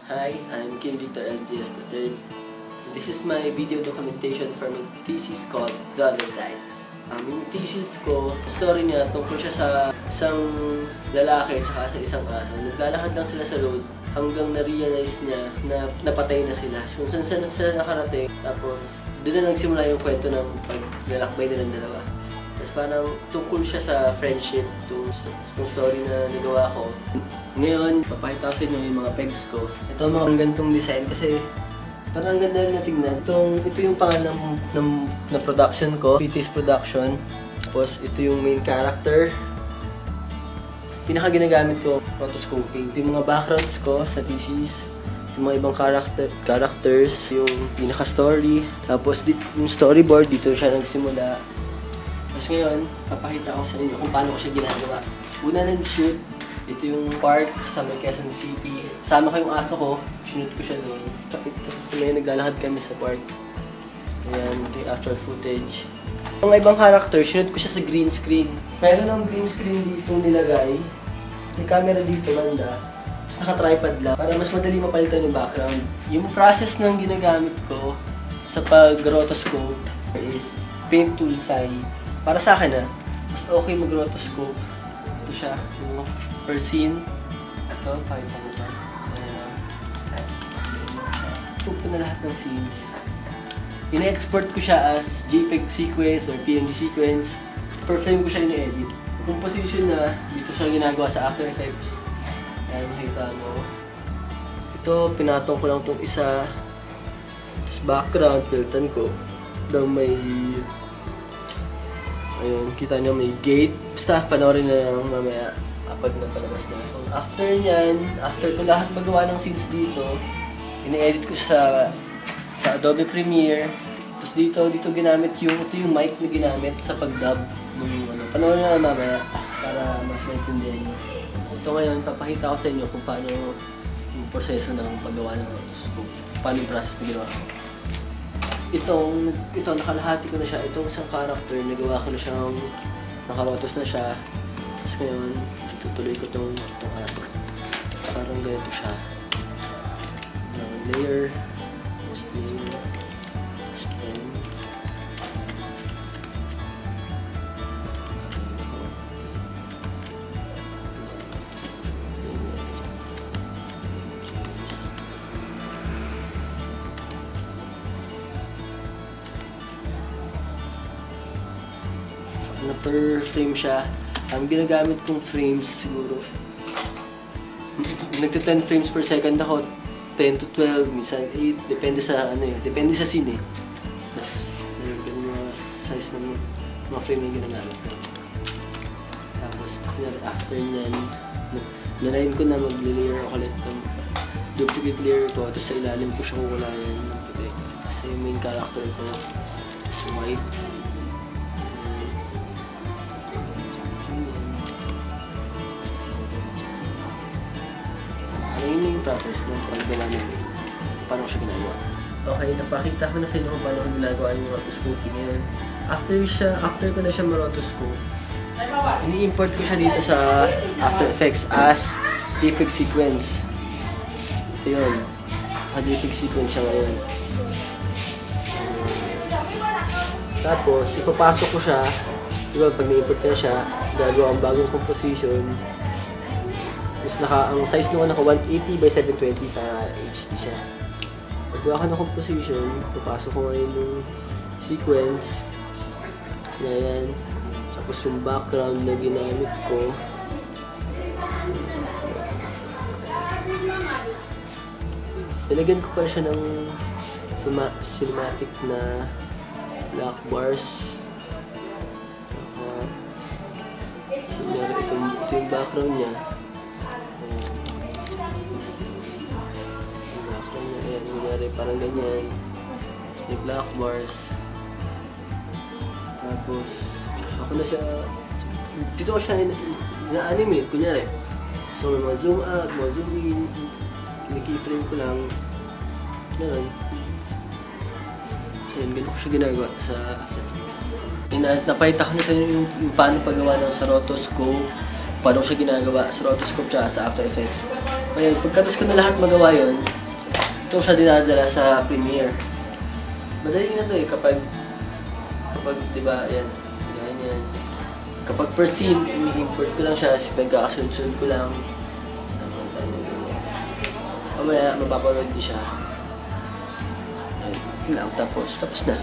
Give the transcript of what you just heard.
Hi, I'm Kim Victor LTS III. This is my video documentation for my thesis called The Other Side. Yung thesis ko, story niya tungkol siya sa isang lalaki at sa isang aso. Naglalakad lang sila sa road hanggang na-realize niya na napatay na sila. So, kung saan sila nakarating, tapos doon na nagsimula yung kwento ng paglalakbay nilang dalawa. Tapos parang tungkol siya sa friendship, itong story na nagawa ko. Ngayon, papakita ko sa inyo yung mga pegs ko. Ito mga gantong design kasi parang ang ganda rin na tingnan. Ito yung pangalan ng production ko, PT's Production. Tapos ito yung main character. Pinaka ginagamit ko, rotoscoping. Ito yung mga backgrounds ko sa thesis. Ito yung mga ibang characters, yung pinaka-story. Tapos yung storyboard, dito siya nagsimula. Tapos ngayon, papakita ko sa inyo kung paano ko siya ginagawa. Una nag-shoot, ito yung park sa may Quezon City. Sama ko yung aso ko, sinut ko siya doon. Ngayon naglalakad kami sa park. Ayan, ito yung actual footage. Mga ibang character, sinut ko siya sa green screen. Meron ng green screen dito nilagay. May camera dito banda. Tapos naka-tripod lang para mas madali mapalitan yung background. Yung process ng ginagamit ko sa pag-rotoscope is paint tool side. Para sa akin mas okay mag-rotoscope. Ito siya, yung per scene. Ito, pakita ko ito. Scope ko na lahat ng scenes. Ina-export ko siya as JPEG sequence or PNG sequence. Per frame ko siya ina-edit. Composition na, dito siya ginagawa sa After Effects. Ayan, makita mo. Ito, pinatong ko lang itong isa. Tapos background, filtan ko. Lang may... Ayun, kita nyo may gate. Basta, panoorin na lang mamaya kapag napalabas na. After nyan, after ko lahat magawa ng scenes dito, ine-edit ko sa Adobe Premiere. Tapos dito ginamit ito yung mic na ginamit sa pag-dub. Panoorin na lang mamaya para mas maintindihan nyo. Ito ngayon, papakita ko sa inyo kung paano yung proseso ng paggawa ng rotoscope. Paano yung process na ginawa ko. Ito, nakalahati ko na siya. Itong isang character, nagawa ko na siyang nakarotos na siya. Tapos ngayon, tutuloy ko itong aso. Parang ganito siya. Layer, first layer, skin. Na per frame siya. Ang ginagamit kong frames siguro nagta 10 frames per second ako, 10 to 12, minsan 8, depende sa depende sa scene Tapos yung mga size ng mga frame na ginagamit ko. Tapos after nyan, nanayin ko na mag-layer ako ulit ng duplicate layer ko, tapos sa ilalim ko siya kukulayan ng puti. Kasi yung main character ko is white. Yun yung process ng paggawa ng paano ko siya ginagawa. Okay, napakita ko na sa inyo kung paano ko ginagawa yung rotoscoping ngayon. After ko na siya ma-rotoscope, ini-import ko siya dito sa After Effects as JPEG sequence. Ito yun. JPEG sequence siya ngayon. Tapos, ipapasok ko siya. Diba, pag na-import ko na siya, gagawa ang bagong composition. Ang size nung ko 180 by 720 para HD siya. Paggawa ko ng composition, papasok ko ngayon yung sequence na yan. Tapos yung background na ginamit ko. Nilagyan ko pala siya ng cinematic na black bars. Ito yung background niya. Parang ganyan. May black bars. Tapos, ako na siya, dito ko siya na-animate, kunyari. So, may mga zoom out, mga zoom in, kini-keyframe ko lang. Ganun. Ayan, ganun ko siya ginagawa sa After Effects. Napahita ko na sa inyo yung paano paggawa ng sa rotoscope. paano ko siya ginagawa sa rotoscope tsaka sa After Effects. Ngayon, pagkatas ko na lahat magawa yun, ito siya dinadala sa Premiere. Madali na to eh, kapag di ba, yan, yan. Kapag per scene, i-import ko lang siya, pagkakasunod-sunod ko lang. Mamaya, mapapanood ko siya. Ayun lang, tapos na.